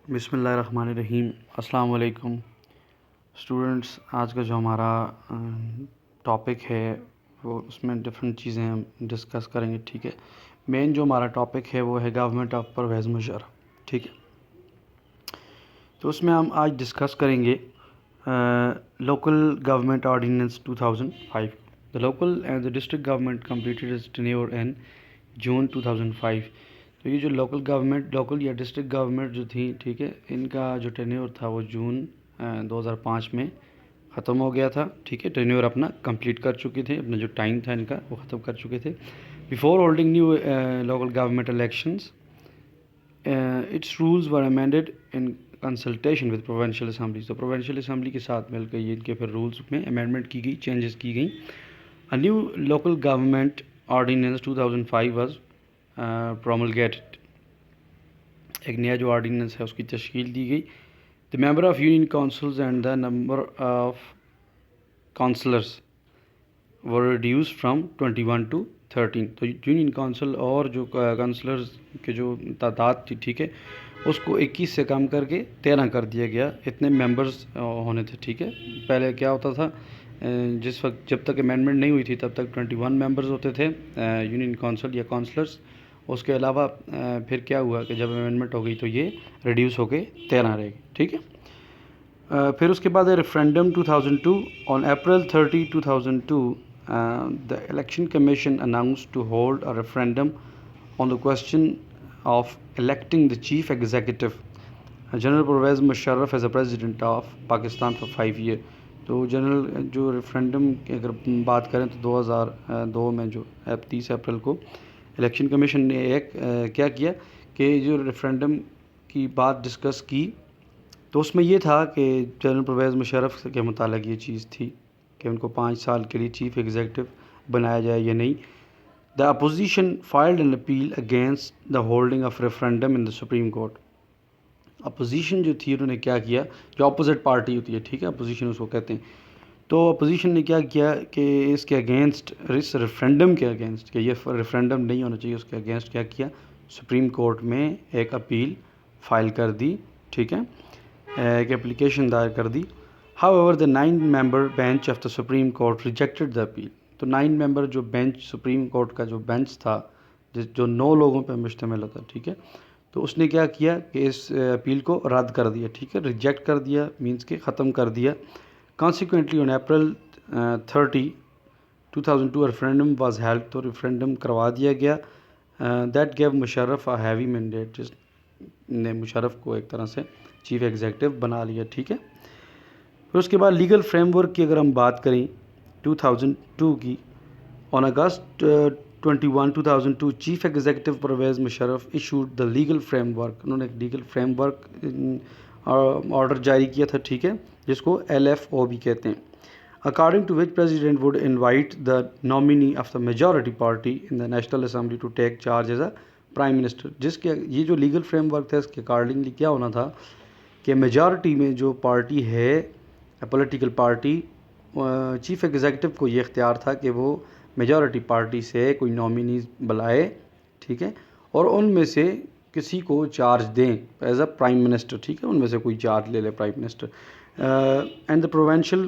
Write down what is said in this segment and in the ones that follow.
بسم اللہ الرحمن الرحیم. السلام علیکم اسٹوڈنٹس. آج کا جو ہمارا ٹاپک ہے وہ اس میں ڈفرینٹ چیزیں ہم ڈسکس کریں گے. ٹھیک ہے. مین جو ہمارا ٹاپک ہے وہ ہے گورنمنٹ آف پرویز مشرف. ٹھیک ہے. تو اس میں ہم آج ڈسکس کریں گے local government ordinance 2005. The local and the district government completed its tenure in June 2005. تو یہ جو لوکل یا ڈسٹرکٹ گورنمنٹ جو تھی، ٹھیک ہے، ان کا جو ٹینیور تھا وہ جون 2005 میں ختم ہو گیا تھا. ٹھیک ہے. ٹینیور اپنا کمپلیٹ کر چکے تھے، اپنا جو ٹائم تھا ان کا وہ ختم کر چکے تھے. Before holding new local government elections its rules were amended in consultation with provincial assemblies. تو پروونشل اسمبلی کے ساتھ مل کر یہ ان کے پھر رولز میں امینڈمنٹ کی گئی، چینجز کی گئیں. A new local government ordinance 2005 was promulgated. ایک نیا جو آرڈیننس ہے اس کی تشکیل دی گئی. The member of union councils and the number of councillors were reduced from 21 to 13. تو یونین کونسل اور جو کونسلرز کے جو تعداد تھی، ٹھیک ہے، اس کو 21 سے کم کر کے 13 کر دیا گیا. اتنے ممبرز ہونے تھے. ٹھیک ہے. پہلے کیا ہوتا تھا، جس وقت جب تک امینڈمنٹ نہیں ہوئی تھی تب تک 21 ممبرز ہوتے تھے یونین کونسل یا کونسلرز. اس کے علاوہ پھر کیا ہوا کہ جب امینڈمنٹ ہو گئی تو یہ ریڈیوس ہو کے 13 رہ گئی. ٹھیک ہے. پھر اس کے بعد referendum 2002. On April 30, 2002 the election commission announced to hold a referendum on the question of electing the chief executive General Pervez Musharraf as a president of Pakistan for 5 years. تو جنرل جو ریفرینڈم کی اگر بات کریں تو 2002 میں جو 30 April کو الیکشن کمیشن نے ایک کیا کیا کہ جو ریفرینڈم کی بات ڈسکس کی، تو اس میں یہ تھا کہ جنرل پرویز مشرف کے متعلق یہ چیز تھی کہ ان کو 5 سال کے لیے چیف ایگزیکٹو بنایا جائے یا نہیں. دا opposition filed an appeal against the holding of referendum in the supreme court. Opposition جو تھی انہوں نے کیا کیا، جو اپوزٹ پارٹی ہوتی ہے، ٹھیک ہے، اپوزیشن اس کو کہتے ہیں. تو اپوزیشن نے کیا کیا کہ اس کے اگینسٹ، اس ریفرینڈم کے اگینسٹ کہ یہ ریفرینڈم نہیں ہونا چاہیے، اس کے اگینسٹ کیا کیا، سپریم کورٹ میں ایک اپیل فائل کر دی. ٹھیک ہے. ایک اپلیکیشن دائر کر دی. However, the 9-member bench of the Supreme Court rejected the appeal. تو 9 ممبر جو بینچ، سپریم کورٹ کا جو بینچ تھا جو 9 لوگوں پہ مشتمل ہوتا، ٹھیک ہے، تو اس نے کیا کیا کہ اس اپیل کو رد کر دیا. ٹھیک ہے. ریجیکٹ کر دیا مینس کہ ختم کر دیا. Consequently, on April 30, 2002 referendum was held. تو ریفرینڈم کروا دیا گیا. That give Musharraf a heavy mandate. جس نے مشرف کو ایک طرح سے چیف ایگزیکٹو بنا لیا. ٹھیک ہے. پھر اس کے بعد لیگل فریم ورک کی اگر ہم بات کریں 2002 کی، on August 21, 2002 chief executive Pervez Musharraf issued the legal framework. انہوں نے ایک لیگل فریم ورک آرڈر جاری کیا تھا. ٹھیک ہے. جس کو LFO بھی کہتے ہیں. According to which president would invite the nominee of the majority party in the national assembly to take charge as a prime minister. جس کے یہ جو لیگل فریم ورک تھا اس کے اکارڈنگلی کیا ہونا تھا کہ میجارٹی میں جو پارٹی ہے، پولیٹیکل پارٹی، چیف ایگزیکٹو کو یہ اختیار تھا کہ وہ میجارٹی پارٹی سے کوئی نامینیز بلائے. ٹھیک ہے. اور ان میں سے کسی کو چارج دیں ایز اے پرائم منسٹر. ٹھیک ہے. ان میں سے کوئی چارج لے لے prime minister. And the provincial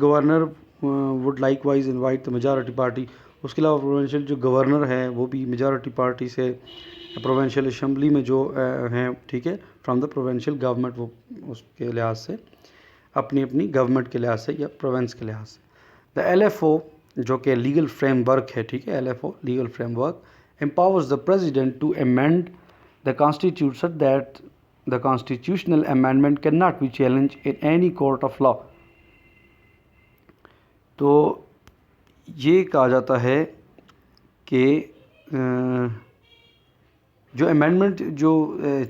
governor would likewise invite the majority party. اس کے علاوہ پروونشل جو گورنر ہے وہ بھی میجارٹی پارٹی سے، پروونشل اسمبلی میں جو ہیں، ٹھیک ہے، فرام دا پروونشل گورنمنٹ، وہ اس کے لحاظ سے اپنی گورنمنٹ کے لحاظ سے یا پروونس کے لحاظ سے. دا LFO جو کہ لیگل فریم ورک ہے، ٹھیک ہے، LFO legal frame work empowers the president to amend the constitution such that the constitutional amendment cannot be challenged in any court of law. تو یہ کہا جاتا ہے کہ جو امینڈمنٹ جو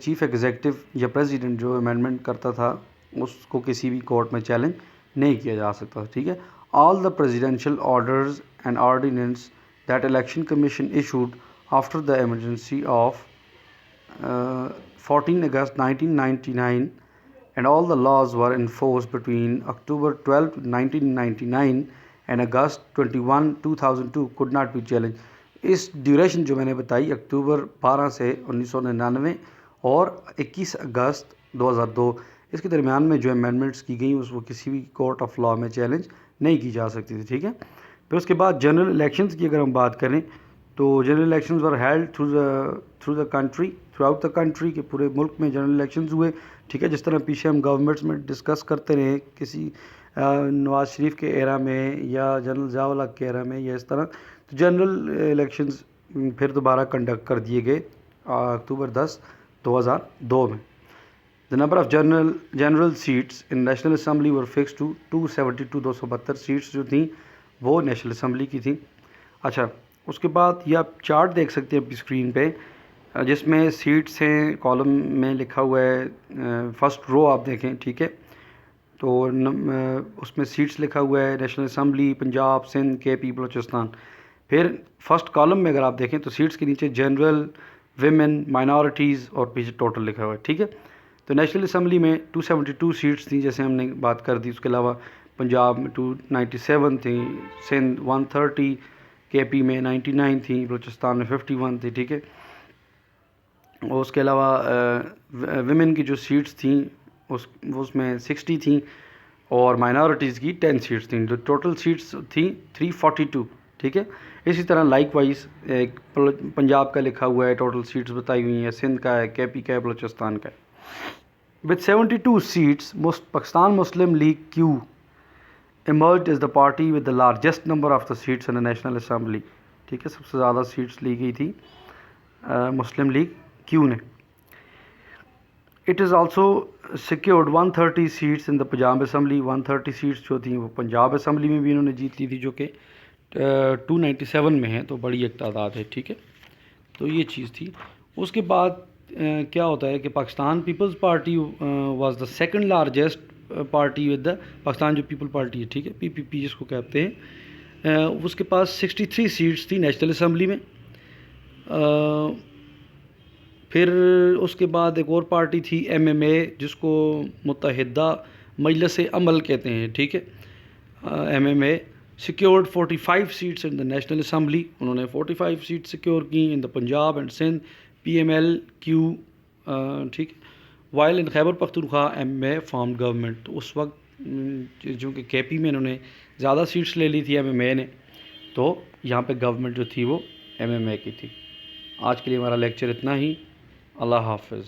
چیف ایگزیکٹو یا پریزیڈنٹ جو امینڈمنٹ کرتا تھا اس کو کسی بھی کورٹ میں چیلنج نہیں کیا جا سکتا. ٹھیک ہے. All the presidential orders and ordinance that election commission issued after the emergency of 14 August 1999 and all the laws were enforced between October 12, 1999 and August 21, 2002 could not be challenged. اس duration جو میں نے بتائی اکتوبر 12 سے 1999 اور 21 اگست 2002 اس کے درمیان میں جو امینڈمنٹس کی گئیں وہ کسی بھی کورٹ آف لاء میں چیلنج نہیں کی جا سکتی تھی، ٹھیک ہے. پھر اس کے بعد جنرل الیکشنز کی اگر ہم بات کریں تو general elections were held through the country, through out the country, کہ پورے ملک میں جنرل الیکشنز ہوئے، ٹھیک ہے. جس طرح پیچھے ہم گورنمنٹس میں ڈسکس کرتے رہے کسی نواز شریف کے ایرا میں یا جنرل ضیاء الحق کے ایرا میں یا اس طرح، تو جنرل الیکشنز پھر دوبارہ کنڈکٹ کر دیے گئے اکتوبر 10 2002 میں. The number of general seats in National Assembly were fixed to 272 272 seats جو تھیں وہ نیشنل اسمبلی کی تھیں. اچھا اس کے بعد یہ آپ چارٹ دیکھ سکتے ہیں اپنی اسکرین پہ جس میں سیٹس ہیں، کالم میں لکھا ہوا ہے فرسٹ رو آپ دیکھیں، ٹھیک ہے. تو اس میں سیٹس لکھا ہوا ہے نیشنل اسمبلی پنجاب سندھ کے پی بلوچستان. پھر فرسٹ کالم میں اگر آپ دیکھیں تو سیٹس کے نیچے جنرل، ویمن، مائنارٹیز اور پیچھے ٹوٹل لکھا ہوا ہے، ٹھیک ہے. تو نیشنل اسمبلی میں 272 سیٹس تھیں جیسے ہم نے بات کر دی. اس کے علاوہ پنجاب میں 297 تھیں، سندھ 130، کے پی میں 99 تھیں، بلوچستان میں 51 تھی، ٹھیک ہے. اور اس کے علاوہ ویمن کی جو سیٹس تھیں اس میں 60 تھیں اور مائنارٹیز کی 10 سیٹس تھیں. جو ٹوٹل سیٹس تھیں 342، ٹھیک ہے. اسی طرح لائک وائز پنجاب کا لکھا ہوا ہے، ٹوٹل سیٹس بتائی ہوئی ہیں، سندھ کا ہے، کے پی کا ہے، بلوچستان کا ہے. With 72 seats, Pakistan Muslim League Q emerged as the party with the largest number of the seats in the National Assembly. ٹھیک ہے، سب سے زیادہ سیٹس لی گئی تھی مسلم لیگ کیو نے. It is also secured 130 seats in the Punjab Assembly. 130 seats جو تھیں وہ پنجاب اسمبلی میں بھی انہوں نے جیت لی تھی جو کہ 297 میں ہے، تو بڑی ایک تعداد ہے، ٹھیک ہے. تو یہ چیز تھی. اس کے بعد کیا ہوتا ہے کہ Pakistan Peoples Party was the second largest party with the Pakistan جو پیپل پارٹی ہے، ٹھیک ہے، پی پی پی جس کو کہتے ہیں. اس کے پاس 63 سیٹس تھی نیشنل اسمبلی میں. پھر اس کے بعد ایک اور پارٹی تھی ایم ایم اے جس کو متحدہ مجلس عمل کہتے ہیں، ٹھیک ہے. M M A secured 45 seats in the national assembly. انہوں نے 45 سیٹ سیکیور کی in the Punjab and Sindh. P M L Q, ٹھیک ہے. While in Khyber Pakhtunkhwa M A form government. تو اس وقت جو کہ کے پی میں انہوں نے زیادہ سیٹس لے لی تھی ایم ایم اے نے، تو یہاں پہ گورنمنٹ جو تھی وہ ایم ایم اے کی تھی. آج کے لیے ہمارا لیکچر اتنا ہی. اللہ حافظ.